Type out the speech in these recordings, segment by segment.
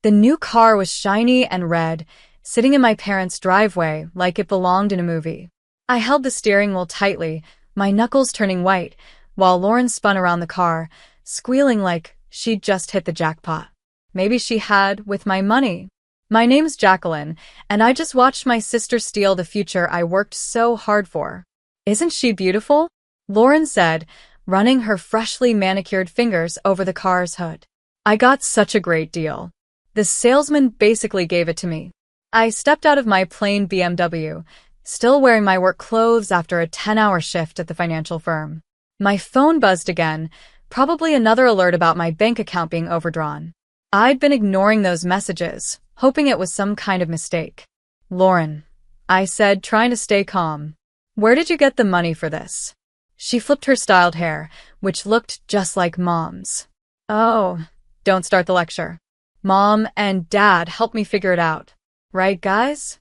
The new car was shiny and red, sitting in my parents' driveway like it belonged in a movie. I held the steering wheel tightly, my knuckles turning white, while Lauren spun around the car, squealing like she'd just hit the jackpot. Maybe she had, with my money. My name's Jacqueline, and I just watched my sister steal the future I worked so hard for. Isn't she beautiful? Lauren said, running her freshly manicured fingers over the car's hood. I got such a great deal. The salesman basically gave it to me. I stepped out of my plain BMW, still wearing my work clothes after a 10-hour shift at the financial firm. My phone buzzed again, probably another alert about my bank account being overdrawn. I'd been ignoring those messages, hoping it was some kind of mistake. Lauren, I said, trying to stay calm. Where did you get the money for this? She flipped her styled hair, which looked just like Mom's. Oh, don't start the lecture. Mom and Dad helped me figure it out. Right, guys?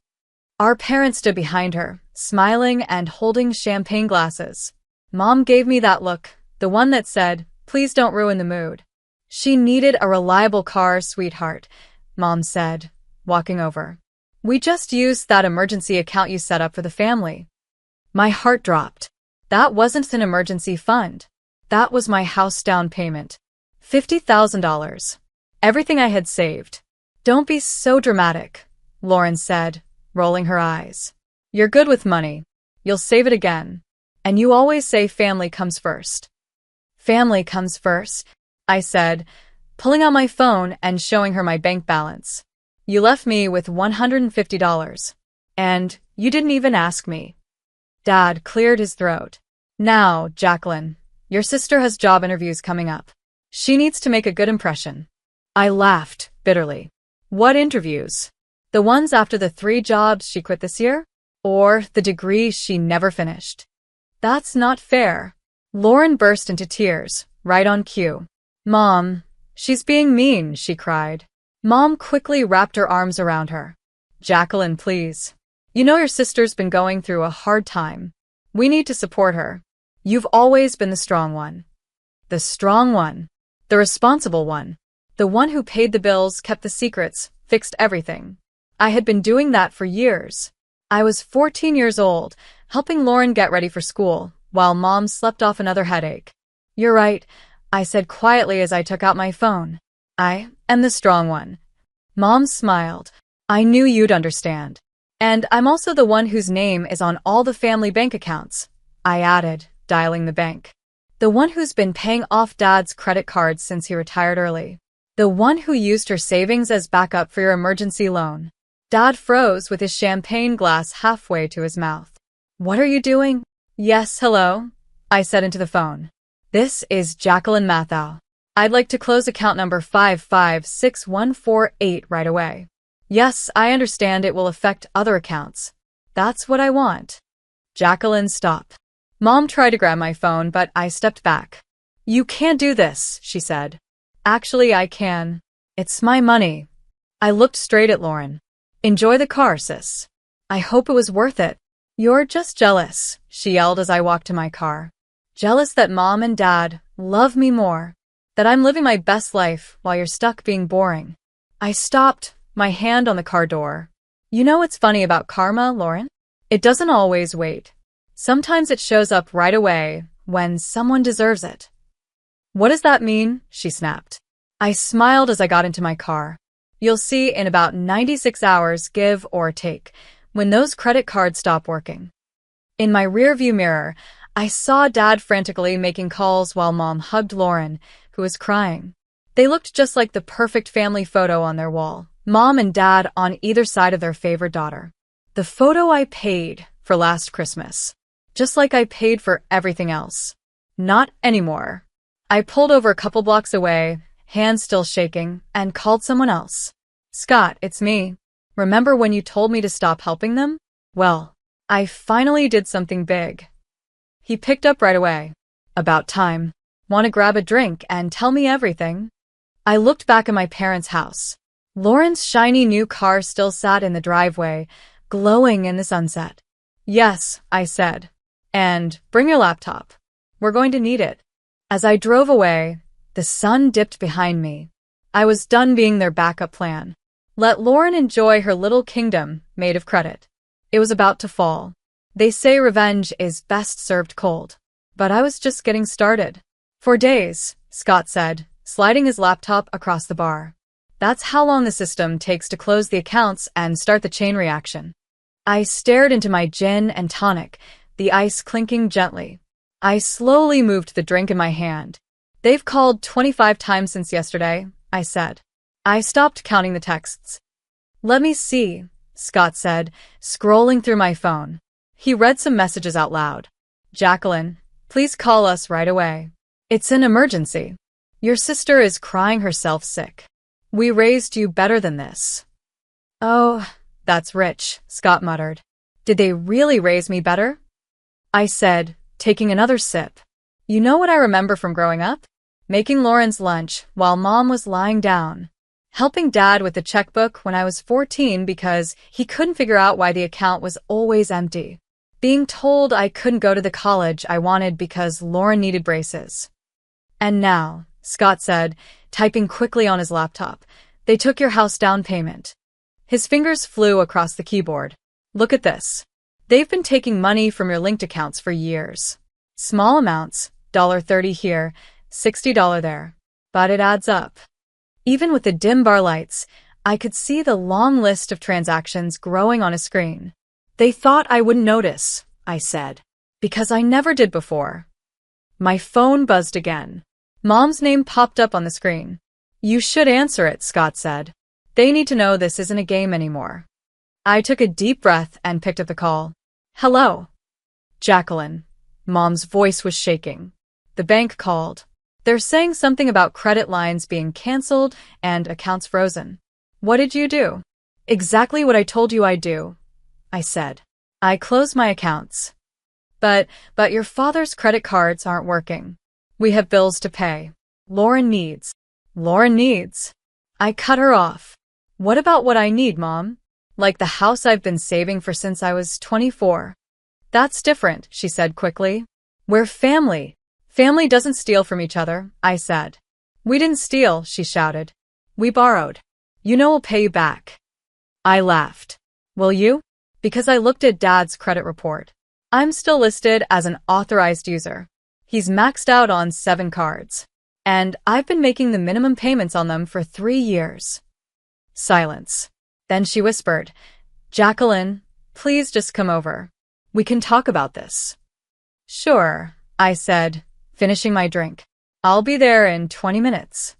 Our parents stood behind her, smiling and holding champagne glasses. Mom gave me that look, the one that said, "Please don't ruin the mood." She needed a reliable car, sweetheart, Mom said, walking over. We just used that emergency account you set up for the family. My heart dropped. That wasn't an emergency fund. That was my house down payment. $50,000. Everything I had saved. Don't be so dramatic, Lauren said, rolling her eyes. You're good with money. You'll save it again. And you always say family comes first. Family comes first, I said, pulling out my phone and showing her my bank balance. You left me with $150. And you didn't even ask me. Dad cleared his throat. Now, Jacqueline, your sister has job interviews coming up. She needs to make a good impression. I laughed bitterly. What interviews? The ones after the 3 jobs she quit this year? Or the degree she never finished? That's not fair. Lauren burst into tears, right on cue. Mom, she's being mean, she cried. Mom quickly wrapped her arms around her. Jacqueline, please. You know your sister's been going through a hard time. We need to support her. You've always been the strong one. The strong one. The responsible one. The one who paid the bills, kept the secrets, fixed everything. I had been doing that for years. I was 14 years old, helping Lauren get ready for school, while Mom slept off another headache. You're right, I said quietly as I took out my phone. I am the strong one. Mom smiled. I knew you'd understand. And I'm also the one whose name is on all the family bank accounts, I added, dialing the bank. The one who's been paying off Dad's credit cards since he retired early. The one who used her savings as backup for your emergency loan. Dad froze with his champagne glass halfway to his mouth. What are you doing? Yes, hello, I said into the phone. This is Jacqueline Mathau. I'd like to close account number 556148 right away. Yes, I understand it will affect other accounts. That's what I want. Jacqueline, stop. Mom tried to grab my phone, but I stepped back. You can't do this, she said. Actually, I can. It's my money. I looked straight at Lauren. Enjoy the car, sis. I hope it was worth it. You're just jealous, she yelled as I walked to my car. Jealous that Mom and Dad love me more. That I'm living my best life while you're stuck being boring. I stopped, my hand on the car door. You know what's funny about karma, Lauren? It doesn't always wait. Sometimes it shows up right away when someone deserves it. What does that mean? She snapped. I smiled as I got into my car. You'll see in about 96 hours, give or take, when those credit cards stop working. In my rearview mirror, I saw Dad frantically making calls while Mom hugged Lauren, who was crying. They looked just like the perfect family photo on their wall. Mom and Dad on either side of their favorite daughter. The photo I paid for last Christmas. Just like I paid for everything else. Not anymore. I pulled over a couple blocks away, hands still shaking, and called someone else. Scott, it's me. Remember when you told me to stop helping them? Well, I finally did something big. He picked up right away. About time. Want to grab a drink and tell me everything? I looked back at my parents' house. Lauren's shiny new car still sat in the driveway, glowing in the sunset. Yes, I said. And bring your laptop. We're going to need it. As I drove away, the sun dipped behind me. I was done being their backup plan. Let Lauren enjoy her little kingdom made of credit. It was about to fall. They say revenge is best served cold. But I was just getting started. For days, Scott said, sliding his laptop across the bar. That's how long the system takes to close the accounts and start the chain reaction. I stared into my gin and tonic, the ice clinking gently. I slowly moved the drink in my hand. They've called 25 times since yesterday, I said. I stopped counting the texts. Let me see, Scott said, scrolling through my phone. He read some messages out loud. Jacqueline, please call us right away. It's an emergency. Your sister is crying herself sick. We raised you better than this. Oh, that's rich, Scott muttered. Did they really raise me better? I said, taking another sip. You know what I remember from growing up? Making Lauren's lunch while Mom was lying down. Helping Dad with the checkbook when I was 14 because he couldn't figure out why the account was always empty. Being told I couldn't go to the college I wanted because Lauren needed braces. And now, Scott said, typing quickly on his laptop, they took your house down payment. His fingers flew across the keyboard. Look at this. They've been taking money from your linked accounts for years. Small amounts, $30 here, $60 there. But it adds up. Even with the dim bar lights, I could see the long list of transactions growing on a screen. They thought I wouldn't notice, I said, because I never did before. My phone buzzed again. Mom's name popped up on the screen. You should answer it, Scott said. They need to know this isn't a game anymore. I took a deep breath and picked up the call. Hello? Jacqueline. Mom's voice was shaking. The bank called. They're saying something about credit lines being canceled and accounts frozen. What did you do? Exactly what I told you I'd do, I said. I closed my accounts. But your father's credit cards aren't working. We have bills to pay. Lauren needs. I cut her off. What about what I need, Mom? Like the house I've been saving for since I was 24. That's different, she said quickly. We're family. Family doesn't steal from each other, I said. We didn't steal, she shouted. We borrowed. You know we'll pay you back. I laughed. Will you? Because I looked at Dad's credit report. I'm still listed as an authorized user. He's maxed out on 7 cards. And I've been making the minimum payments on them for 3 years. Silence. Then she whispered, Jacqueline, please just come over. We can talk about this. Sure, I said, finishing my drink. I'll be there in 20 minutes.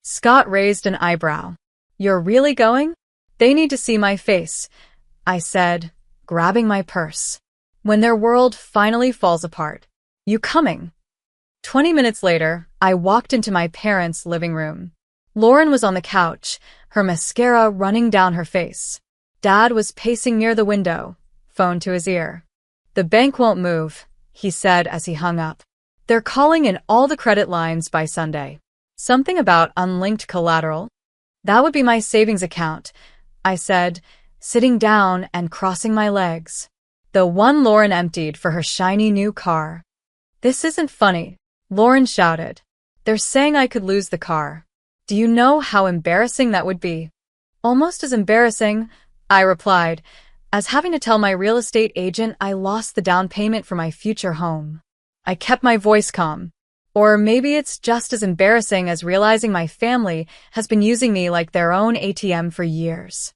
Scott raised an eyebrow. You're really going? They need to see my face, I said, grabbing my purse. When their world finally falls apart. You coming? 20 minutes later, I walked into my parents' living room. Lauren was on the couch, her mascara running down her face. Dad was pacing near the window, phone to his ear. The bank won't move, he said as he hung up. They're calling in all the credit lines by Sunday. Something about unlinked collateral? That would be my savings account, I said, sitting down and crossing my legs. The one Lauren emptied for her shiny new car. This isn't funny, Lauren shouted. They're saying I could lose the car. Do you know how embarrassing that would be? Almost as embarrassing, I replied, as having to tell my real estate agent I lost the down payment for my future home. I kept my voice calm. Or maybe it's just as embarrassing as realizing my family has been using me like their own ATM for years.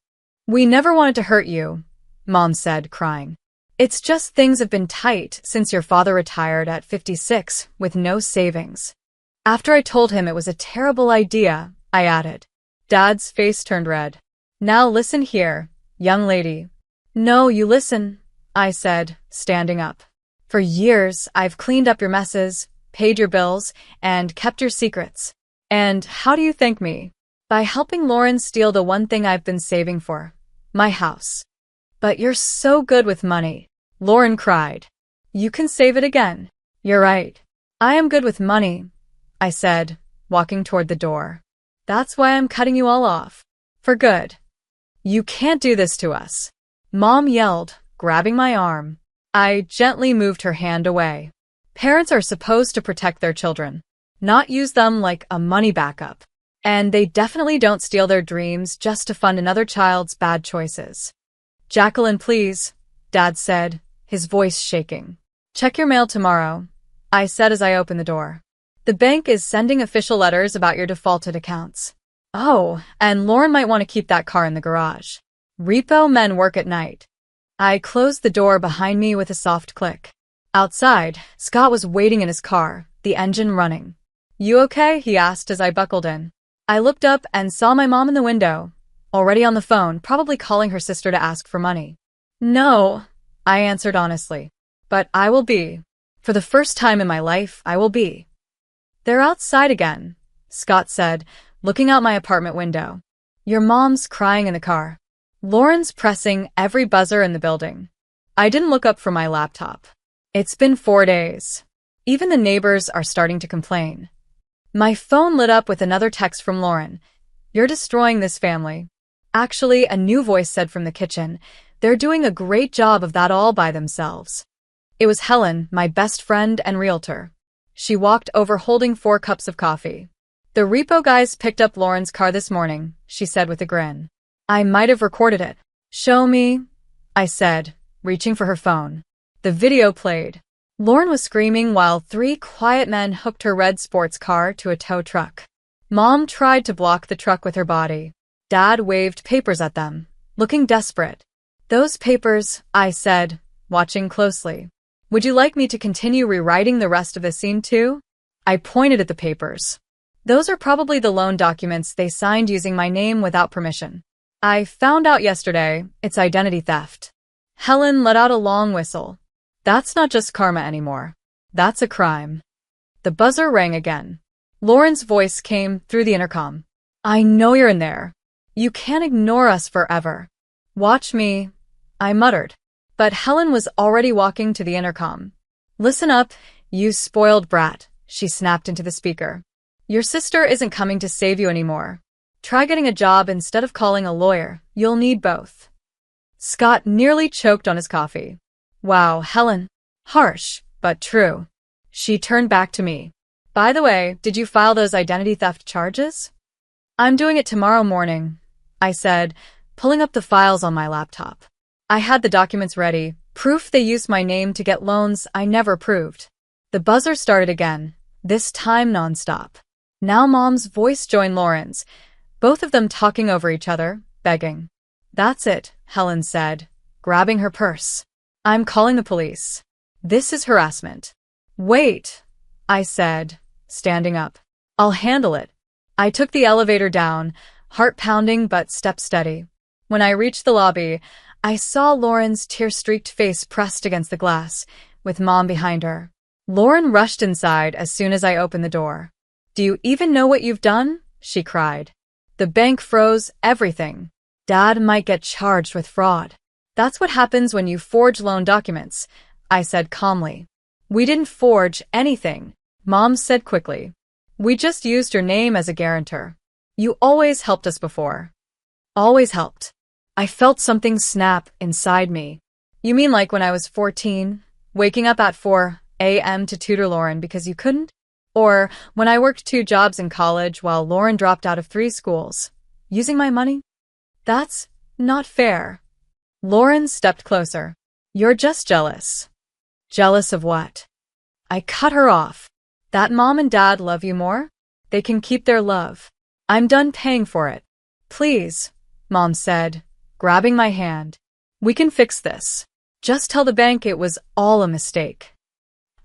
We never wanted to hurt you, Mom said, crying. It's just things have been tight since your father retired at 56 with no savings. After I told him it was a terrible idea, I added. Dad's face turned red. Now listen here, young lady. No, you listen, I said, standing up. For years, I've cleaned up your messes, paid your bills, and kept your secrets. And how do you thank me? By helping Lauren steal the one thing I've been saving for, my house. But you're so good with money, Lauren cried. You can save it again. You're right. I am good with money, I said, walking toward the door. That's why I'm cutting you all off. For good. You can't do this to us. Mom yelled, grabbing my arm. I gently moved her hand away. Parents are supposed to protect their children, not use them like a money backup. And they definitely don't steal their dreams just to fund another child's bad choices. Jacqueline, please, Dad said, his voice shaking. Check your mail tomorrow, I said as I opened the door. The bank is sending official letters about your defaulted accounts. Oh, and Lauren might want to keep that car in the garage. Repo men work at night. I closed the door behind me with a soft click. Outside, Scott was waiting in his car, the engine running. You okay? He asked as I buckled in. I looked up and saw my mom in the window, already on the phone, probably calling her sister to ask for money. No, I answered honestly. But I will be. For the first time in my life, I will be. They're outside again, Scott said, looking out my apartment window. Your mom's crying in the car. Lauren's pressing every buzzer in the building. I didn't look up from my laptop. It's been 4 days. Even the neighbors are starting to complain. My phone lit up with another text from Lauren. You're destroying this family. Actually, a new voice said from the kitchen, they're doing a great job of that all by themselves. It was Helen, my best friend and realtor. She walked over holding 4 cups of coffee. The repo guys picked up Lauren's car this morning, she said with a grin. I might have recorded it. Show me, I said, reaching for her phone. The video played. Lauren was screaming while 3 quiet men hooked her red sports car to a tow truck. Mom tried to block the truck with her body. Dad waved papers at them, looking desperate. Those papers, I said, watching closely. Would you like me to continue rewriting the rest of the scene too? I pointed at the papers. Those are probably the loan documents they signed using my name without permission. I found out yesterday it's identity theft. Helen let out a long whistle. That's not just karma anymore. That's a crime. The buzzer rang again. Lauren's voice came through the intercom. I know you're in there. You can't ignore us forever. Watch me, I muttered. But Helen was already walking to the intercom. Listen up, you spoiled brat, she snapped into the speaker. Your sister isn't coming to save you anymore. Try getting a job instead of calling a lawyer. You'll need both. Scott nearly choked on his coffee. Wow, Helen. Harsh, but true. She turned back to me. By the way, did you file those identity theft charges? I'm doing it tomorrow morning, I said, pulling up the files on my laptop. I had the documents ready, proof they used my name to get loans I never approved. The buzzer started again, this time nonstop. Now Mom's voice joined Lauren's, both of them talking over each other, begging. That's it, Helen said, grabbing her purse. I'm calling the police. This is harassment. Wait, I said, standing up. I'll handle it. I took the elevator down, heart pounding but step steady. When I reached the lobby, I saw Lauren's tear-streaked face pressed against the glass, with Mom behind her. Lauren rushed inside as soon as I opened the door. Do you even know what you've done? She cried. The bank froze everything. Dad might get charged with fraud. That's what happens when you forge loan documents, I said calmly. We didn't forge anything, Mom said quickly. We just used your name as a guarantor. You always helped us before. Always helped. I felt something snap inside me. You mean like when I was 14, waking up at 4 a.m. to tutor Lauren because you couldn't? Or when I worked 2 jobs in college while Lauren dropped out of 3 schools, using my money? That's not fair. Lauren stepped closer. You're just jealous. Jealous of what? I cut her off. That Mom and Dad love you more? They can keep their love. I'm done paying for it. Please, Mom said, grabbing my hand. We can fix this. Just tell the bank it was all a mistake.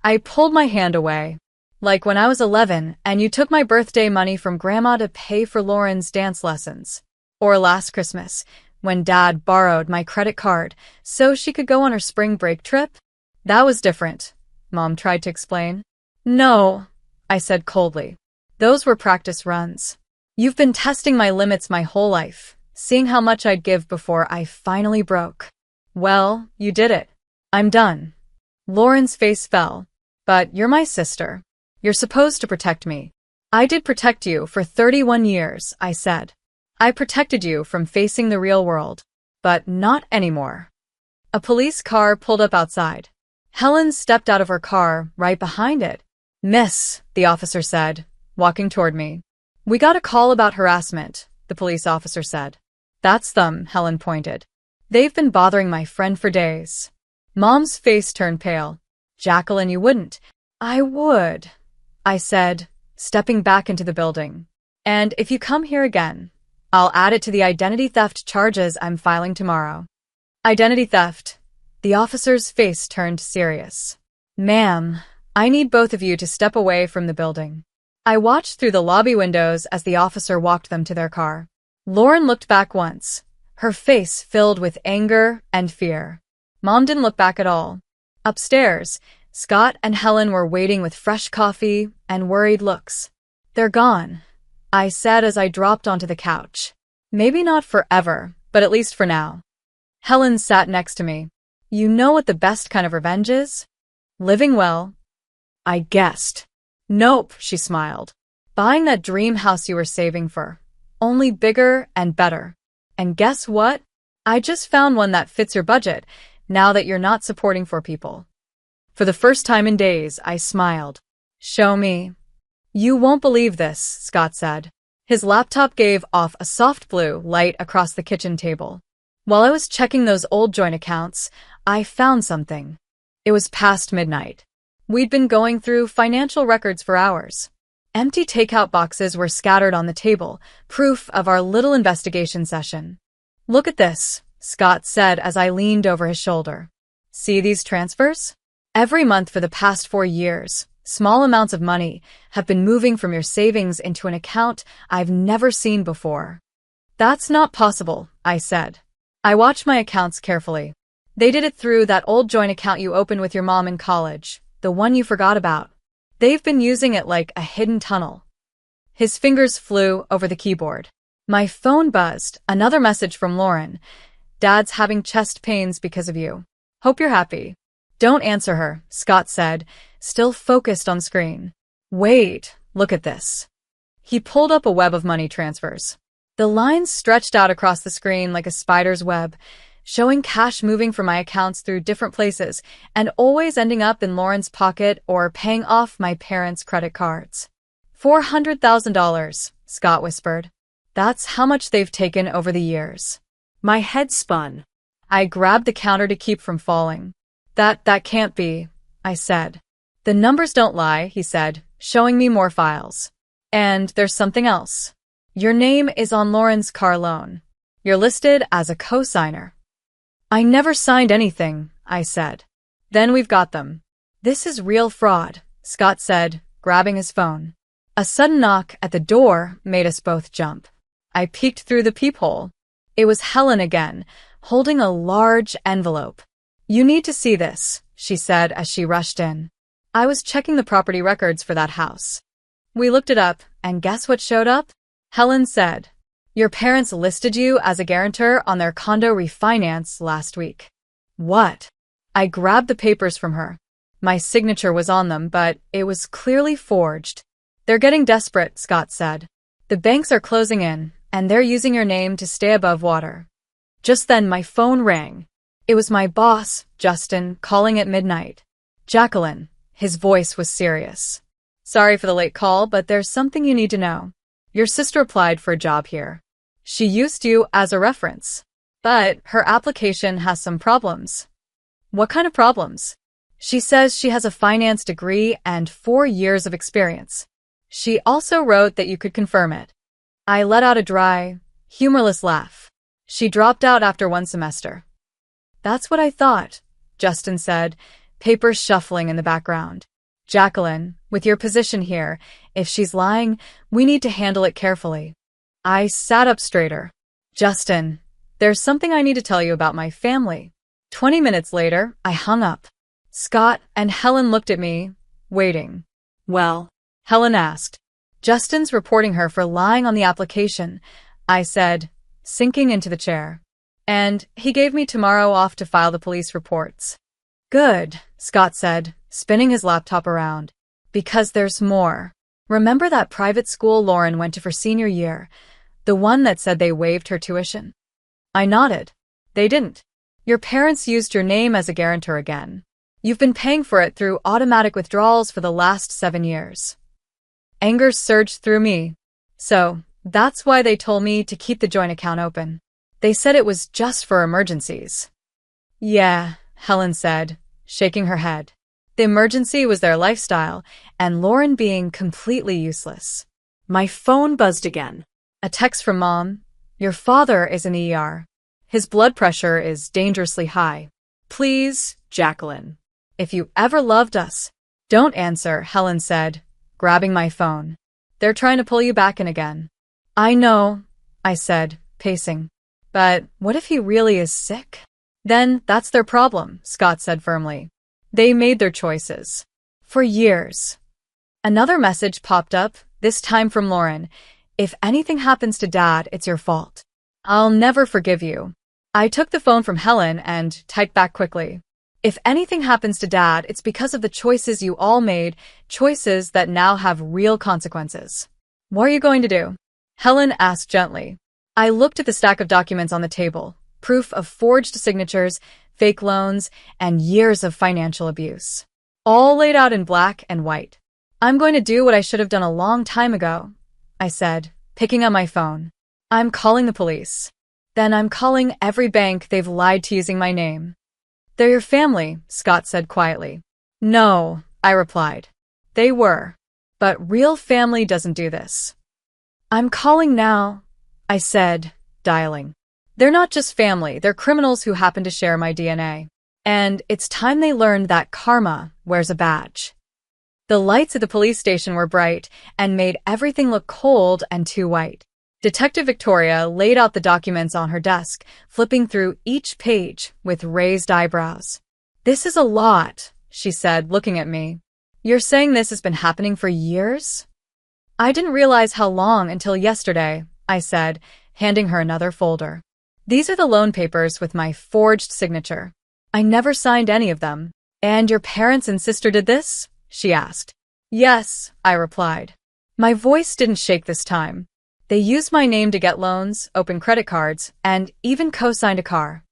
I pulled my hand away. Like when I was 11 and you took my birthday money from Grandma to pay for Lauren's dance lessons. Or last Christmas, when Dad borrowed my credit card so she could go on her spring break trip. That was different, Mom tried to explain. No, I said coldly. Those were practice runs. You've been testing my limits my whole life, seeing how much I'd give before I finally broke. Well, you did it. I'm done. Lauren's face fell. But you're my sister. You're supposed to protect me. I did protect you for 31 years, I said. I protected you from facing the real world. But not anymore. A police car pulled up outside. Helen stepped out of her car, right behind it. Miss, the officer said, walking toward me. We got a call about harassment, the police officer said. That's them, Helen pointed. They've been bothering my friend for days. Mom's face turned pale. Jacqueline, you wouldn't. I would, I said, stepping back into the building. And if you come here again, I'll add it to the identity theft charges I'm filing tomorrow. Identity theft. The officer's face turned serious. Ma'am, I need both of you to step away from the building. I watched through the lobby windows as the officer walked them to their car. Lauren looked back once, her face filled with anger and fear. Mom didn't look back at all. Upstairs, Scott and Helen were waiting with fresh coffee and worried looks. They're gone, I said as I dropped onto the couch. Maybe not forever, but at least for now. Helen sat next to me. You know what the best kind of revenge is? Living well. I guessed. Nope, she smiled. Buying that dream house you were saving for. Only bigger and better. And guess what? I just found one that fits your budget, now that you're not supporting four people. For the first time in days, I smiled. Show me. You won't believe this, Scott said. His laptop gave off a soft blue light across the kitchen table. While I was checking those old joint accounts, I found something. It was past midnight. We'd been going through financial records for hours. Empty takeout boxes were scattered on the table, proof of our little investigation session. Look at this, Scott said as I leaned over his shoulder. See these transfers? Every month for the past 4 years, small amounts of money have been moving from your savings into an account I've never seen before. That's not possible, I said. I watched my accounts carefully. They did it through that old joint account you opened with your mom in college, the one you forgot about. They've been using it like a hidden tunnel. His fingers flew over the keyboard. My phone buzzed, another message from Lauren. Dad's having chest pains because of you. Hope you're happy. Don't answer her, Scott said, still focused on screen. Wait, look at this. He pulled up a web of money transfers. The lines stretched out across the screen like a spider's web, showing cash moving from my accounts through different places and always ending up in Lauren's pocket or paying off my parents' credit cards. $400,000, Scott whispered. That's how much they've taken over the years. My head spun. I grabbed the counter to keep from falling. That can't be, I said. The numbers don't lie, he said, showing me more files. And there's something else. Your name is on Lauren's car loan. You're listed as a co-signer. I never signed anything, I said. Then we've got them. This is real fraud, Scott said, grabbing his phone. A sudden knock at the door made us both jump. I peeked through the peephole. It was Helen again, holding a large envelope. You need to see this, she said as she rushed in. I was checking the property records for that house. We looked it up, and guess what showed up? Helen said, your parents listed you as a guarantor on their condo refinance last week. What? I grabbed the papers from her. My signature was on them, but it was clearly forged. They're getting desperate, Scott said. The banks are closing in, and they're using your name to stay above water. Just then my phone rang. It was my boss, Justin, calling at midnight. Jacqueline. His voice was serious. Sorry for the late call, but there's something you need to know. Your sister applied for a job here. She used you as a reference. But her application has some problems. What kind of problems? She says she has a finance degree and 4 years of experience. She also wrote that you could confirm it. I let out a dry, humorless laugh. She dropped out after 1 semester. That's what I thought, Justin said, papers shuffling in the background. Jacqueline, with your position here, if she's lying, we need to handle it carefully. I sat up straighter. Justin, there's something I need to tell you about my family. 20 minutes later, I hung up. Scott and Helen looked at me, waiting. Well, Helen asked. Justin's reporting her for lying on the application, I said, sinking into the chair. And he gave me tomorrow off to file the police reports. Good, Scott said, spinning his laptop around. Because there's more. Remember that private school Lauren went to for senior year? The one that said they waived her tuition? I nodded. They didn't. Your parents used your name as a guarantor again. You've been paying for it through automatic withdrawals for the last 7 years. Anger surged through me. So, that's why they told me to keep the joint account open. They said it was just for emergencies. Yeah, Helen said, shaking her head. The emergency was their lifestyle, and Lauren being completely useless. My phone buzzed again. A text from Mom. Your father is in the ER. His blood pressure is dangerously high. Please, Jacqueline. If you ever loved us. Don't answer, Helen said, grabbing my phone. They're trying to pull you back in again. I know, I said, pacing. But what if he really is sick? Then that's their problem, Scott said firmly. They made their choices. For years. Another message popped up, this time from Lauren. If anything happens to Dad, it's your fault. I'll never forgive you. I took the phone from Helen and typed back quickly. If anything happens to Dad, it's because of the choices you all made, choices that now have real consequences. What are you going to do? Helen asked gently. I looked at the stack of documents on the table, proof of forged signatures, fake loans, and years of financial abuse. All laid out in black and white. I'm going to do what I should have done a long time ago, I said, picking up my phone. I'm calling the police. Then I'm calling every bank they've lied to using my name. They're your family, Scott said quietly. No, I replied. They were. But real family doesn't do this. I'm calling now, I said, dialing. They're not just family, they're criminals who happen to share my DNA. And it's time they learned that karma wears a badge. The lights at the police station were bright and made everything look cold and too white. Detective Victoria laid out the documents on her desk, flipping through each page with raised eyebrows. This is a lot, she said, looking at me. You're saying this has been happening for years? I didn't realize how long until yesterday, I said, handing her another folder. These are the loan papers with my forged signature. I never signed any of them. And your parents and sister did this? She asked. Yes, I replied. My voice didn't shake this time. They used my name to get loans, open credit cards, and even co-signed a car.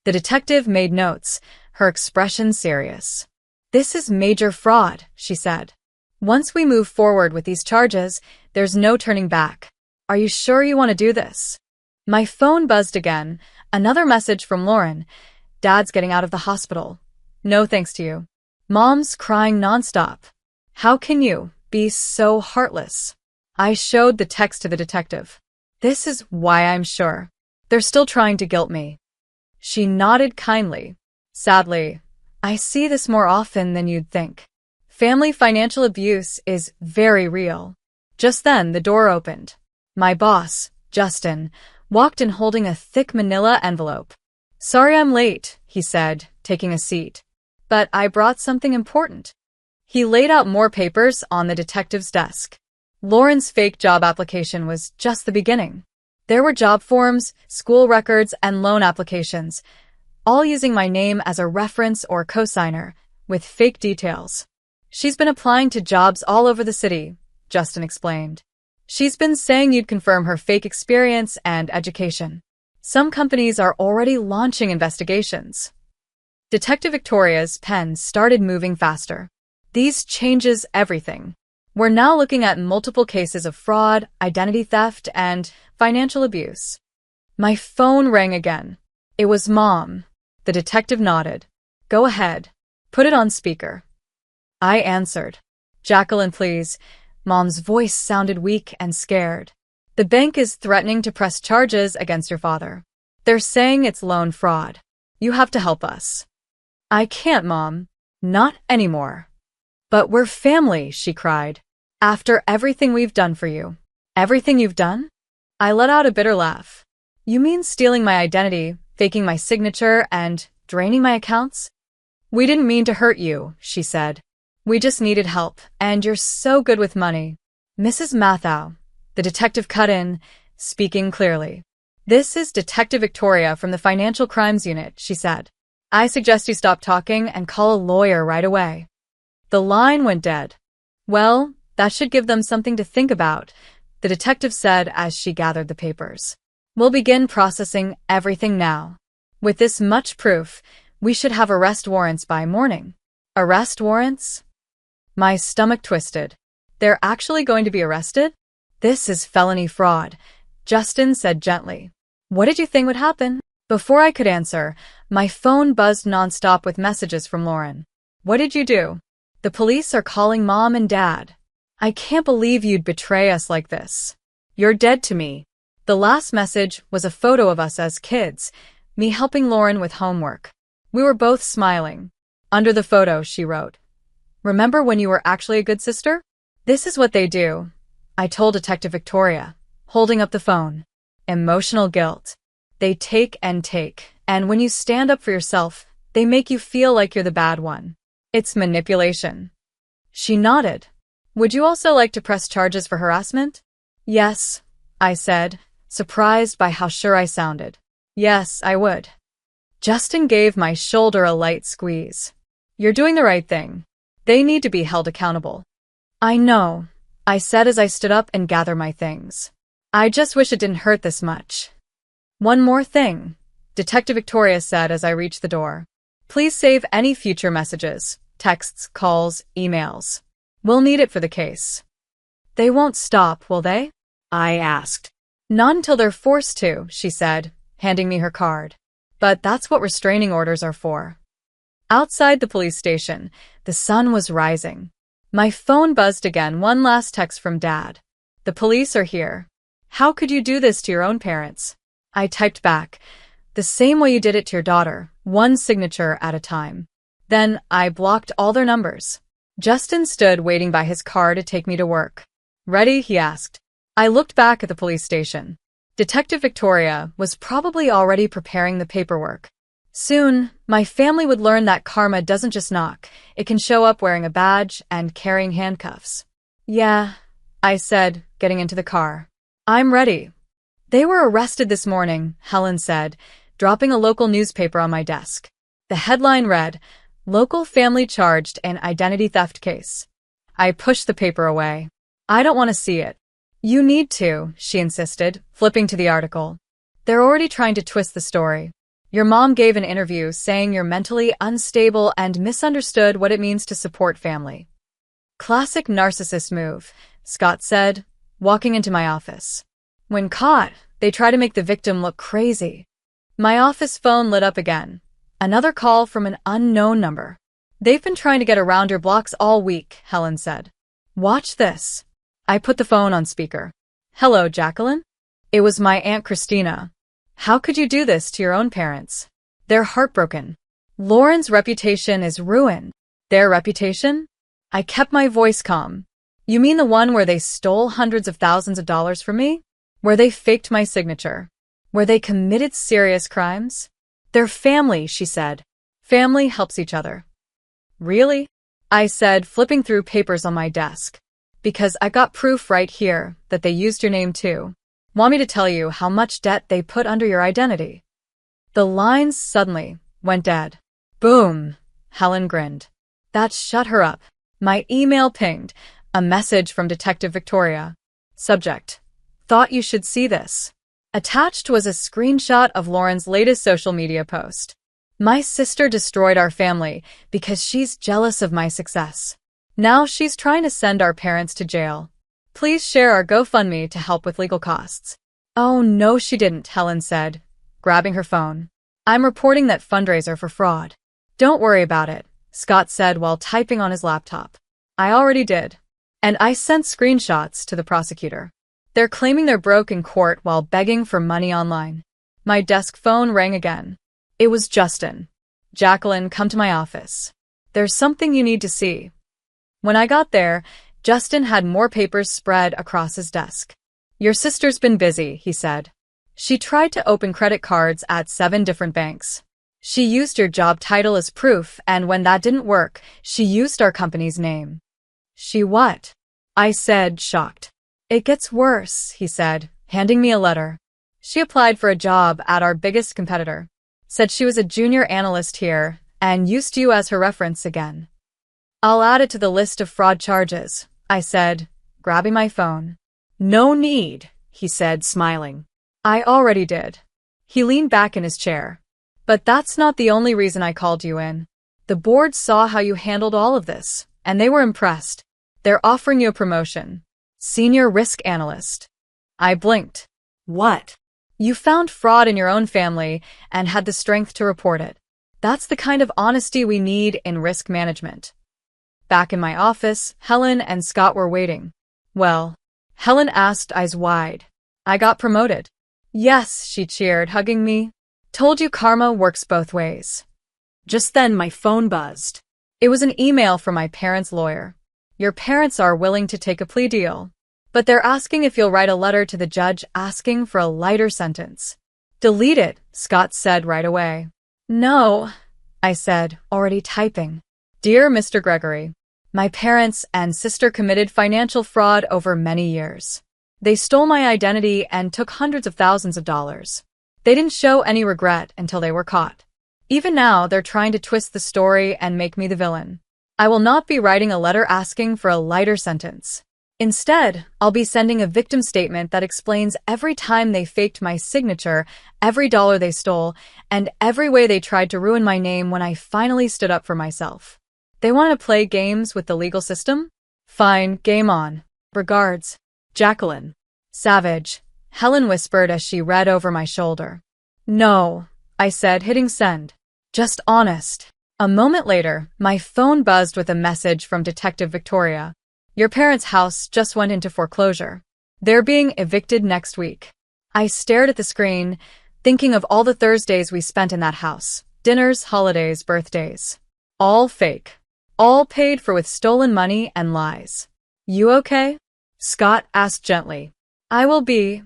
The detective made notes, her expression serious. This is major fraud, she said. Once we move forward with these charges, there's no turning back. Are you sure you want to do this? My phone buzzed again, another message from Lauren. Dad's getting out of the hospital. No thanks to you. Mom's crying nonstop. How can you be so heartless? I showed the text to the detective. This is why I'm sure. They're still trying to guilt me. She nodded kindly. Sadly, I see this more often than you'd think. Family financial abuse is very real. Just then, the door opened. My boss, Justin, walked in holding a thick manila envelope. Sorry I'm late, he said, taking a seat. But I brought something important. He laid out more papers on the detective's desk. Lauren's fake job application was just the beginning. There were job forms, school records, and loan applications, all using my name as a reference or cosigner, with fake details. She's been applying to jobs all over the city, Justin explained. She's been saying you'd confirm her fake experience and education. Some companies are already launching investigations. Detective Victoria's pen started moving faster. These changes everything. We're now looking at multiple cases of fraud, identity theft, and financial abuse. My phone rang again. It was Mom. The detective nodded. Go ahead. Put it on speaker. I answered. Jacqueline, please. Mom's voice sounded weak and scared. The bank is threatening to press charges against your father. They're saying it's loan fraud. You have to help us. I can't, Mom. Not anymore. But we're family, she cried. After everything we've done for you. Everything you've done? I let out a bitter laugh. You mean stealing my identity, faking my signature, and draining my accounts? We didn't mean to hurt you, she said. We just needed help, and you're so good with money. Mrs. Mathau, the detective cut in, speaking clearly. This is Detective Victoria from the Financial Crimes Unit, she said. I suggest you stop talking and call a lawyer right away. The line went dead. Well, that should give them something to think about, the detective said as she gathered the papers. We'll begin processing everything now. With this much proof, we should have arrest warrants by morning. Arrest warrants? My stomach twisted. They're actually going to be arrested? This is felony fraud, Justin said gently. What did you think would happen? Before I could answer, my phone buzzed nonstop with messages from Lauren. What did you do? The police are calling Mom and Dad. I can't believe you'd betray us like this. You're dead to me. The last message was a photo of us as kids, me helping Lauren with homework. We were both smiling. Under the photo, she wrote, "Remember when you were actually a good sister?" This is what they do, I told Detective Victoria, holding up the phone. Emotional guilt. They take, and when you stand up for yourself, they make you feel like you're the bad one. It's manipulation. She nodded. Would you also like to press charges for harassment? Yes, I said, surprised by how sure I sounded. Yes, I would. Justin gave my shoulder a light squeeze. You're doing the right thing. They need to be held accountable. I know, I said as I stood up and gathered my things. I just wish it didn't hurt this much. One more thing, Detective Victoria said as I reached the door. Please save any future messages, texts, calls, emails. We'll need it for the case. They won't stop, will they? I asked. Not until they're forced to, she said, handing me her card. But that's what restraining orders are for. Outside the police station, the sun was rising. My phone buzzed again, one last text from Dad. The police are here. How could you do this to your own parents? I typed back, the same way you did it to your daughter, one signature at a time. Then I blocked all their numbers. Justin stood waiting by his car to take me to work. Ready? He asked. I looked back at the police station. Detective Victoria was probably already preparing the paperwork. Soon, my family would learn that karma doesn't just knock. It can show up wearing a badge and carrying handcuffs. Yeah, I said, getting into the car. I'm ready. They were arrested this morning, Helen said, dropping a local newspaper on my desk. The headline read, Local family charged in identity theft case. I pushed the paper away. I don't want to see it. You need to, she insisted, flipping to the article. They're already trying to twist the story. Your mom gave an interview saying you're mentally unstable and misunderstood what it means to support family. Classic narcissist move, Scott said, walking into my office. When caught, they try to make the victim look crazy. My office phone lit up again. Another call from an unknown number. They've been trying to get around your blocks all week, Helen said. Watch this. I put the phone on speaker. Hello, Jacqueline? It was my Aunt Christina. How could you do this to your own parents? They're heartbroken. Lauren's reputation is ruined. Their reputation? I kept my voice calm. You mean the one where they stole hundreds of thousands of dollars from me? Where they faked my signature? Where they committed serious crimes? They're family, she said. Family helps each other. Really? I said, flipping through papers on my desk. Because I got proof right here that they used your name too. Want me to tell you how much debt they put under your identity? The lines suddenly went dead. Boom, Helen grinned. That shut her up. My email pinged. A message from Detective Victoria. Subject. Thought you should see this. Attached was a screenshot of Lauren's latest social media post. My sister destroyed our family because she's jealous of my success. Now she's trying to send our parents to jail. Please share our GoFundMe to help with legal costs. Oh, no, she didn't, Helen said, grabbing her phone. I'm reporting that fundraiser for fraud. Don't worry about it, Scott said while typing on his laptop. I already did. And I sent screenshots to the prosecutor. They're claiming they're broke in court while begging for money online. My desk phone rang again. It was Justin. Jacqueline, come to my office. There's something you need to see. When I got there, Justin had more papers spread across his desk. Your sister's been busy, he said. She tried to open credit cards at 7 different banks. She used your job title as proof, and when that didn't work, she used our company's name. She what? I said, shocked. It gets worse, he said, handing me a letter. She applied for a job at our biggest competitor. Said she was a junior analyst here and used you as her reference again. I'll add it to the list of fraud charges, I said, grabbing my phone. No need, he said, smiling. I already did. He leaned back in his chair. But that's not the only reason I called you in. The board saw how you handled all of this, and they were impressed. They're offering you a promotion. Senior risk analyst. I blinked. What? You found fraud in your own family and had the strength to report it. That's the kind of honesty we need in risk management. Back in my office, Helen and Scott were waiting. Well, Helen asked, eyes wide. I got promoted. Yes, she cheered, hugging me. Told you karma works both ways. Just then my phone buzzed. It was an email from my parents' lawyer. Your parents are willing to take a plea deal, but they're asking if you'll write a letter to the judge asking for a lighter sentence. Delete it, Scott said right away. No, I said, already typing. Dear Mr. Gregory, my parents and sister committed financial fraud over many years. They stole my identity and took hundreds of thousands of dollars. They didn't show any regret until they were caught. Even now, they're trying to twist the story and make me the villain. I will not be writing a letter asking for a lighter sentence. Instead, I'll be sending a victim statement that explains every time they faked my signature, every dollar they stole, and every way they tried to ruin my name when I finally stood up for myself. They want to play games with the legal system? Fine, game on. Regards, Jacqueline. Savage, Helen whispered as she read over my shoulder. No, I said, hitting send. Just honest. A moment later, my phone buzzed with a message from Detective Victoria. Your parents' house just went into foreclosure. They're being evicted next week. I stared at the screen, thinking of all the Thursdays we spent in that house. Dinners, holidays, birthdays. All fake. All paid for with stolen money and lies. You okay? Scott asked gently. I will be,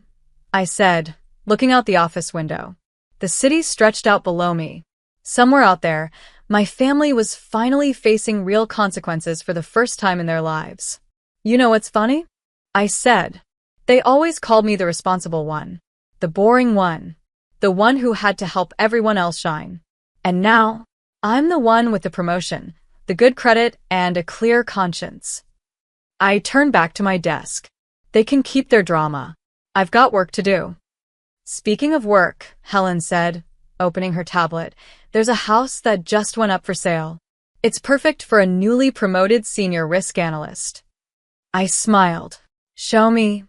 I said, looking out the office window. The city stretched out below me. Somewhere out there, my family was finally facing real consequences for the first time in their lives. You know what's funny? I said. They always called me the responsible one. The boring one. The one who had to help everyone else shine. And now, I'm the one with the promotion, the good credit, and a clear conscience. I turned back to my desk. They can keep their drama. I've got work to do. Speaking of work, Helen said, opening her tablet, there's a house that just went up for sale. It's perfect for a newly promoted senior risk analyst. I smiled. Show me.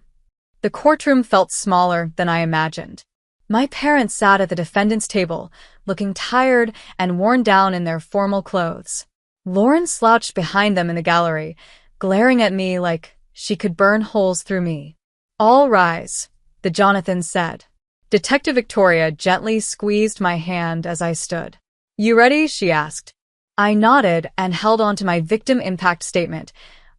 The courtroom felt smaller than I imagined. My parents sat at the defendant's table, looking tired and worn down in their formal clothes. Lauren slouched behind them in the gallery, glaring at me like she could burn holes through me. All rise, the Jonathan said. Detective Victoria gently squeezed my hand as I stood. You ready? She asked. I nodded and held on to my victim impact statement,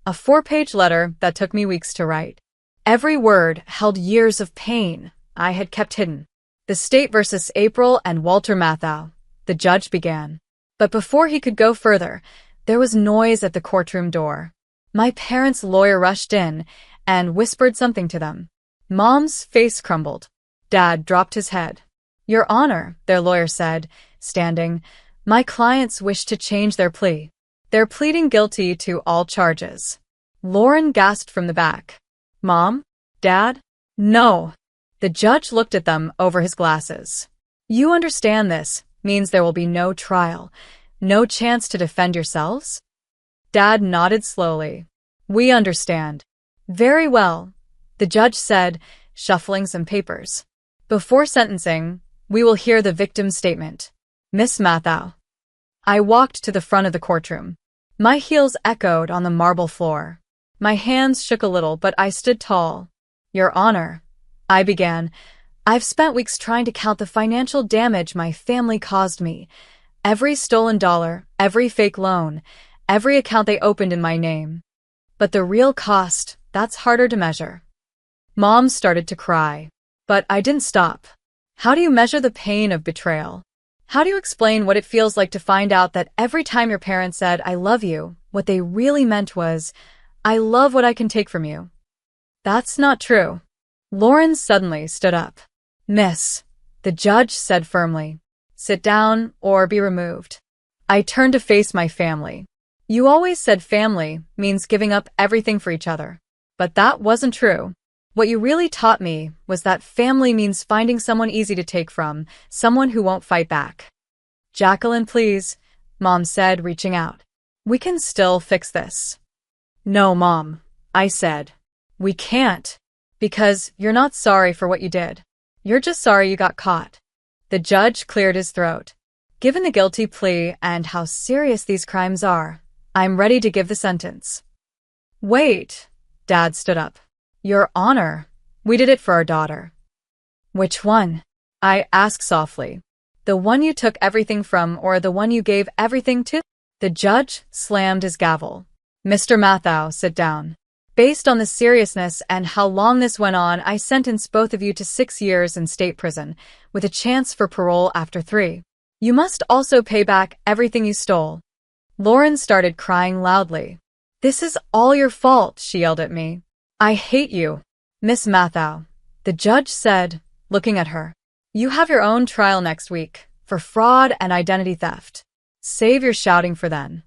a 4-page letter that took me weeks to write. Every word held years of pain I had kept hidden. The state versus April and Walter Matthau, the judge began. But before he could go further, there was noise at the courtroom door. My parents' lawyer rushed in and whispered something to them. Mom's face crumbled. Dad dropped his head. Your Honor, their lawyer said, standing, my clients wish to change their plea. They're pleading guilty to all charges. Lauren gasped from the back. Mom? Dad? No. The judge looked at them over his glasses. You understand this means there will be no trial, no chance to defend yourselves? Dad nodded slowly. We understand. Very well, the judge said, shuffling some papers. Before sentencing, we will hear the victim's statement. Miss Matthau. I walked to the front of the courtroom. My heels echoed on the marble floor. My hands shook a little, but I stood tall. Your Honor, I began, I've spent weeks trying to count the financial damage my family caused me. Every stolen dollar, every fake loan, every account they opened in my name. But the real cost, that's harder to measure. Mom started to cry. But I didn't stop. How do you measure the pain of betrayal? How do you explain what it feels like to find out that every time your parents said, I love you, what they really meant was, I love what I can take from you? That's not true. Lauren suddenly stood up. Miss, the judge said firmly, sit down or be removed. I turned to face my family. You always said family means giving up everything for each other. But that wasn't true. What you really taught me was that family means finding someone easy to take from, someone who won't fight back. Jacqueline, please, Mom said, reaching out. We can still fix this. No, Mom, I said. We can't. Because you're not sorry for what you did. You're just sorry you got caught. The judge cleared his throat. Given the guilty plea and how serious these crimes are, I'm ready to give the sentence. Wait. Dad stood up. Your Honor, we did it for our daughter. Which one? I asked softly. The one you took everything from or the one you gave everything to? The judge slammed his gavel. Mr. Mathau, sit down. Based on the seriousness and how long this went on, I sentence both of you to 6 years in state prison, with a chance for parole after 3. You must also pay back everything you stole. Lauren started crying loudly. This is all your fault, she yelled at me. I hate you. Miss Mathau, the judge said, looking at her. You have your own trial next week, for fraud and identity theft. Save your shouting for then.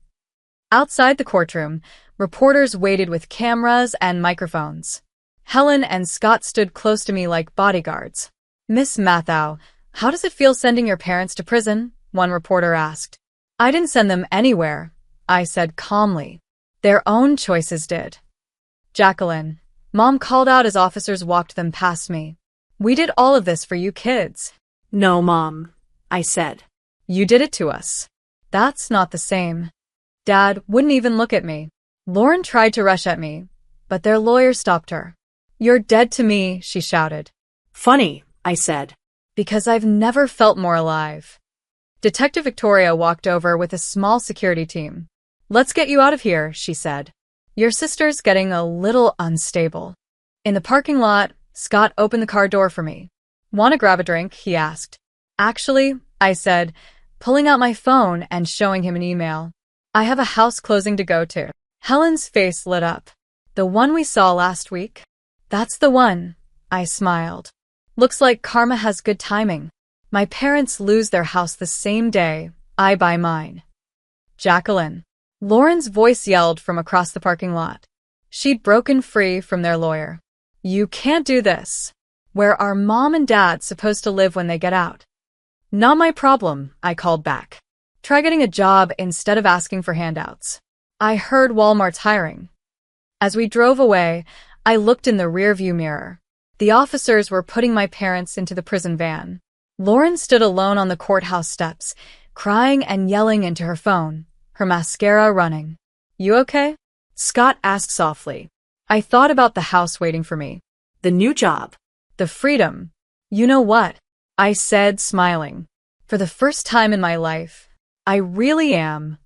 Outside the courtroom, reporters waited with cameras and microphones. Helen and Scott stood close to me like bodyguards. Miss Mathau, how does it feel sending your parents to prison? One reporter asked. I didn't send them anywhere, I said calmly. Their own choices did. Jacqueline, Mom called out as officers walked them past me. We did all of this for you kids. No, Mom, I said. You did it to us. That's not the same. Dad wouldn't even look at me. Lauren tried to rush at me, but their lawyer stopped her. You're dead to me, she shouted. Funny, I said. Because I've never felt more alive. Detective Victoria walked over with a small security team. Let's get you out of here, she said. Your sister's getting a little unstable. In the parking lot, Scott opened the car door for me. Want to grab a drink? He asked. Actually, I said, pulling out my phone and showing him an email. I have a house closing to go to. Helen's face lit up. The one we saw last week? That's the one, I smiled. Looks like karma has good timing. My parents lose their house the same day I buy mine. Jacqueline. Lauren's voice yelled from across the parking lot. She'd broken free from their lawyer. You can't do this. Where are Mom and Dad supposed to live when they get out? Not my problem, I called back. Try getting a job instead of asking for handouts. I heard Walmart's hiring. As we drove away, I looked in the rearview mirror. The officers were putting my parents into the prison van. Lauren stood alone on the courthouse steps, crying and yelling into her phone, her mascara running. You okay? Scott asked softly. I thought about the house waiting for me. The new job. The freedom. You know what? I said, smiling. For the first time in my life, I really am.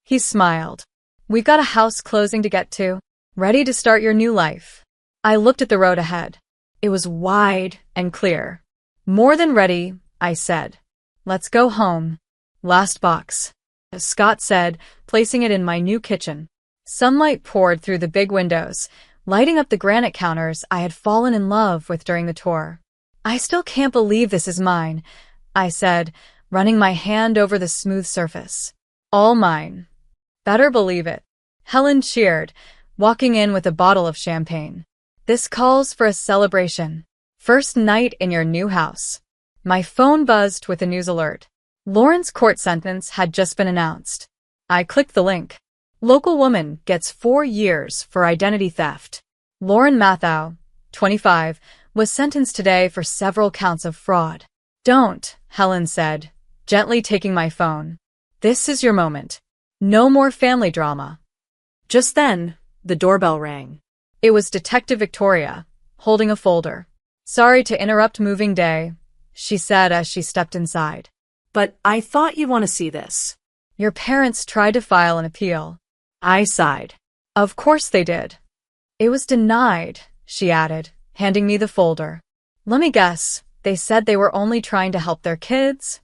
He smiled. We've got a house closing to get to, ready to start your new life. I looked at the road ahead. It was wide and clear. More than ready, I said. Let's go home. Last box. Scott said, placing it in my new kitchen. Sunlight poured through the big windows, lighting up the granite counters I had fallen in love with during the tour. I still can't believe this is mine, I said, running my hand over the smooth surface. All mine. Better believe it. Helen cheered, walking in with a bottle of champagne. This calls for a celebration. First night in your new house. My phone buzzed with a news alert. Lauren's court sentence had just been announced. I clicked the link. Local woman gets 4 years for identity theft. Lauren Mathau, 25, was sentenced today for several counts of fraud. Don't, Helen said, gently taking my phone. This is your moment. No more family drama. Just then, the doorbell rang. It was Detective Victoria, holding a folder. Sorry to interrupt moving day, she said as she stepped inside. But I thought you'd want to see this. Your parents tried to file an appeal. I sighed. Of course they did. It was denied, she added, handing me the folder. Let me guess, they said they were only trying to help their kids?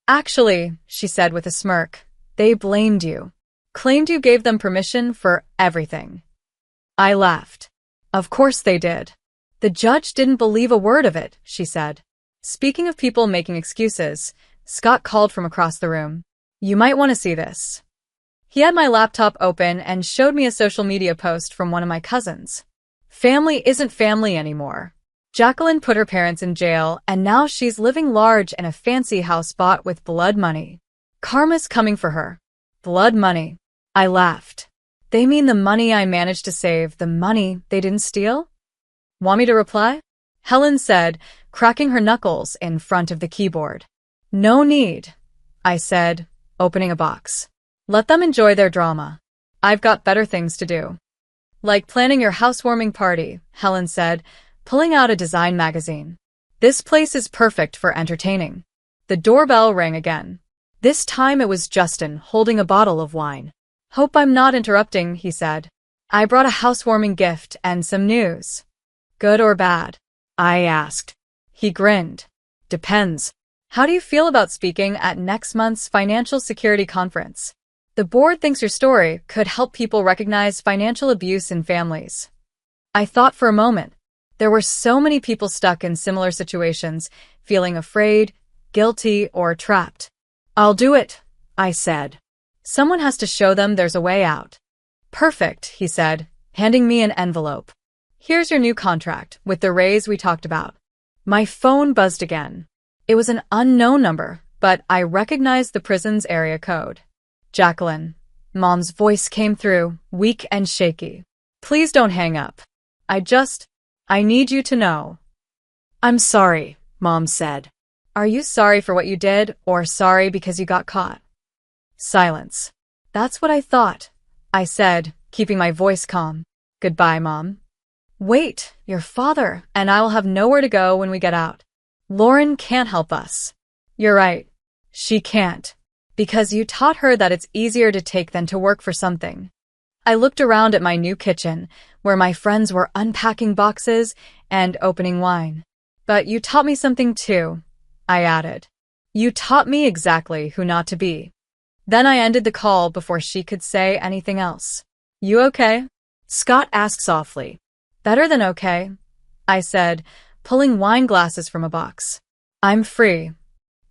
Actually, she said with a smirk, they blamed you. Claimed you gave them permission for everything. I laughed. Of course they did. The judge didn't believe a word of it, she said. Speaking of people making excuses, Scott called from across the room. You might want to see this. He had my laptop open and showed me a social media post from one of my cousins. Family isn't family anymore. Jacqueline put her parents in jail, and now she's living large in a fancy house bought with blood money. Karma's coming for her. Blood money. I laughed. They mean the money I managed to save, the money they didn't steal? Want me to reply? Helen said, cracking her knuckles in front of the keyboard. No need, I said, opening a box. Let them enjoy their drama. I've got better things to do. Like planning your housewarming party, Helen said, pulling out a design magazine. This place is perfect for entertaining. The doorbell rang again. This time it was Justin holding a bottle of wine. Hope I'm not interrupting, he said. I brought a housewarming gift and some news. Good or bad? I asked. He grinned. Depends. How do you feel about speaking at next month's financial security conference? The board thinks your story could help people recognize financial abuse in families. I thought for a moment. There were so many people stuck in similar situations, feeling afraid, guilty, or trapped. I'll do it, I said. Someone has to show them there's a way out. Perfect, he said, handing me an envelope. Here's your new contract with the raise we talked about. My phone buzzed again. It was an unknown number, but I recognized the prison's area code. Jacqueline. Mom's voice came through, weak and shaky. Please don't hang up. I need you to know. I'm sorry, Mom said. Are you sorry for what you did, or sorry because you got caught? Silence. That's what I thought, I said, keeping my voice calm. Goodbye, Mom. Wait, your father and I will have nowhere to go when we get out. Lauren can't help us. You're right. She can't. Because you taught her that it's easier to take than to work for something. I looked around at my new kitchen, where my friends were unpacking boxes and opening wine. But you taught me something too, I added. You taught me exactly who not to be. Then I ended the call before she could say anything else. You okay? Scott asked softly. Better than okay, I said, pulling wine glasses from a box. I'm free.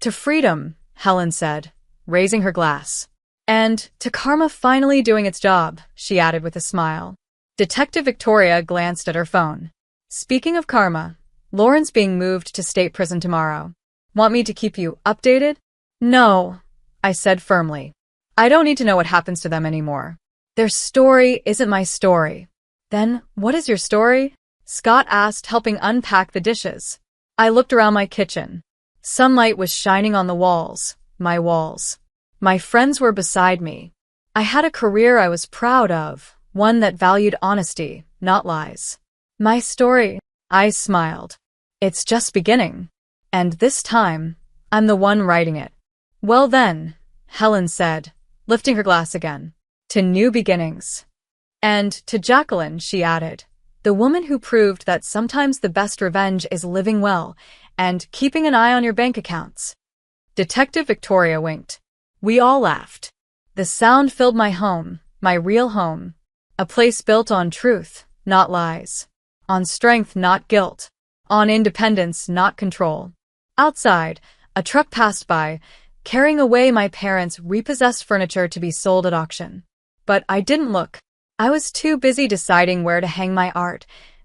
To freedom, Helen said, raising her glass. And to karma finally doing its job, she added with a smile. Detective Victoria glanced at her phone. Speaking of karma, Lauren's being moved to state prison tomorrow. Want me to keep you updated? No, I said firmly. I don't need to know what happens to them anymore. Their story isn't my story. Then, what is your story? Scott asked, helping unpack the dishes. I looked around my kitchen. Sunlight was shining on the walls, my walls. My friends were beside me. I had a career I was proud of, one that valued honesty, not lies. My story, I smiled. It's just beginning. And this time, I'm the one writing it. Well then, Helen said, lifting her glass again. To new beginnings. And to Jacqueline, she added, the woman who proved that sometimes the best revenge is living well and keeping an eye on your bank accounts. Detective Victoria winked. We all laughed. The sound filled my home, my real home. A place built on truth, not lies. On strength, not guilt. On independence, not control. Outside, a truck passed by, carrying away my parents' repossessed furniture to be sold at auction. But I didn't look. I was too busy deciding where to hang my art,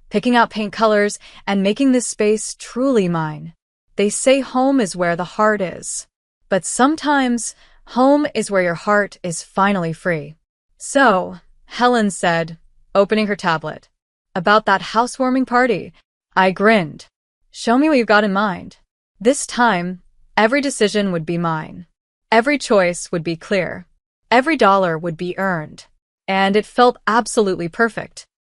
picking out paint colors, and making this space truly mine. They say home is where the heart is. But sometimes, home is where your heart is finally free. So, Helen said, opening her tablet. About that housewarming party, I grinned. Show me what you've got in mind. This time, every decision would be mine. Every choice would be clear. Every dollar would be earned. And it felt absolutely perfect.